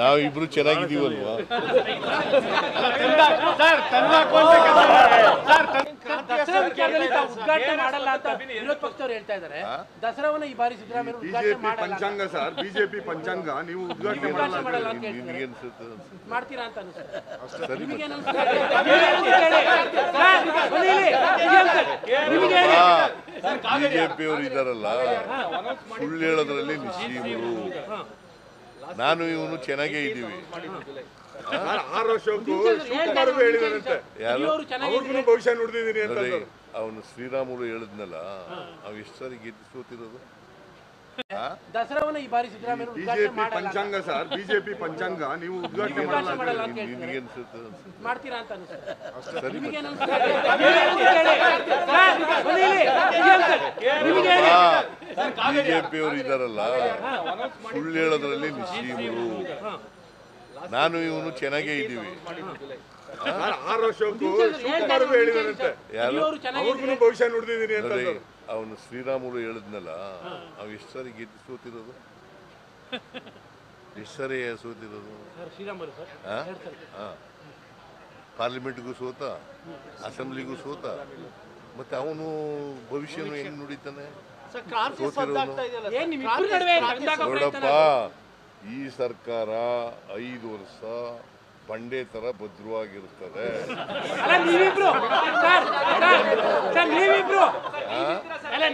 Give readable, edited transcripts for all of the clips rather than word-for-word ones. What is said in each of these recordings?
ನಾವಿಬ್ರು ಚೆನ್ನಾಗಿದ್ದೀವಲ್ವಾ? ಉದ್ಘಾಟನೆ ಮಾಡಲ್ಲ ಅಂತ ವಿರೋಧ ಪಕ್ಷದವರು ಹೇಳ್ತಾ ಇದ್ದಾರೆ. ದಸರಾವನ್ನ ಈ ಬಾರಿ ಸಿದ್ದರಾಮಯ್ಯ ಉದ್ಘಾಟನೆ ಮಾಡಲ್ಲ. ಪಂಚಾಂಗ ಸರ್, ಬಿಜೆಪಿ ಪಂಚಾಂಗ ನೀವು ಉದ್ಘಾಟನೆ ಮಾಡಲ್ಲ ಅಂತ ನಿಮಗೆ ಅನ್ಸುತ್ತೆ? ಮಾಡ್ತೀರಾ ಅಂತ ಅನಿಸುತ್ತೆ. ಸರಿ ಬಿಜೆಪಿಯವರು ಇದಾರಲ್ಲ, ಸುಳ್ಳು ಹೇಳೋದ್ರಲ್ಲಿ ನಿಶ್ಚೀಮರು. ನಾನು ಇವನು ಚೆನ್ನಾಗೇ ಇದ್ದೀವಿ. 6 ವರ್ಷಕ್ಕೂ ಹೇಳಿದಾರಂತೆ, ಭವಿಷ್ಯ ನುಡಿದಿದ್ದೀನಿ ಅಂತ. ಅವನು ಶ್ರೀರಾಮುಲು ಹೇಳಿದ್ನಲ್ಲ, ಅವ್ ಎಷ್ಟು ಸಾರಿ ಗೆದ್ದು ಸೋತಿರೋದು. ದಸರಾವನ್ನ ಈ ಬಾರಿ ಸಿದ್ದರಾಮಯ್ಯ ಉದ್ಘಾಟನೆ ಮಾಡಲ್ಲ. ಪಂಚಾಂಗ ಸರ್, ಬಿಜೆಪಿ ಪಂಚಾಂಗ ನೀವು ಉದ್ಘಾಟನೆ ಮಾಡಲ್ಲ ಅಂತ ನಿಮಗೆ ಅನ್ಸುತ್ತೆ? ಮಾಡ್ತೀರಾ ಅಂತ ಅನಿಸುತ್ತೆ. ಸರಿ ಬಿಜೆಪಿಯವರು ಇದಾರಲ್ಲ, ಸುಳ್ಳು ಹೇಳೋದ್ರಲ್ಲಿ ನಿಶ್ಚೀಮರು. ನಾನು ಇವನು ಚೆನ್ನಾಗೇ ಇದ್ದೀವಿ. 6 ವರ್ಷಕ್ಕೂ ಹೇಳಿದಾರಂತೆ, ಭವಿಷ್ಯ ನುಡಿದಿದ್ದೀನಿ ಅಂತ. ಅವನು ಶ್ರೀರಾಮುಲು ಹೇಳಿದ್ನಲ್ಲ, ಅವ್ ಎಷ್ಟು ಸಾರಿ ಗೆದ್ದು ಸೋತಿರೋದು. ಎಷ್ಟು ಸಾರಿ ಸೋತಿರೋದು? ಪಾರ್ಲಿಮೆಂಟ್ಗೂ ಸೋತ, ಅಸೆಂಬ್ಲಿಗೂ ಸೋತ. ಮತ್ತೆ ಅವನು ಭವಿಷ್ಯನು ಹೆಂಗ್ ನುಡಿತಾನೆ? ನೋಡಪ್ಪ, ಈ ಸರ್ಕಾರ 5 ವರ್ಷ ಬಂಡೆ ತರ ಭದ್ರವಾಗಿರುತ್ತದೆ.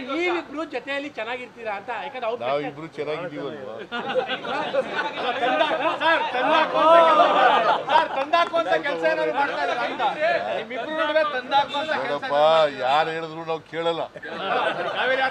ನೀವಿಬ್ರು ಜೊತೆಯಲ್ಲಿ ಚೆನ್ನಾಗಿರ್ತೀರಾ ಅಂತ. ನಾವಿಬ್ರು ಚೆನ್ನಾಗಿದ್ದೀವಲ್ವಾ? ನೋಡಪ್ಪ, ಯಾರು ಹೇಳಿದ್ರು ನಾವು ಕೇಳಲ್ಲ. ಕಾವೇರಿ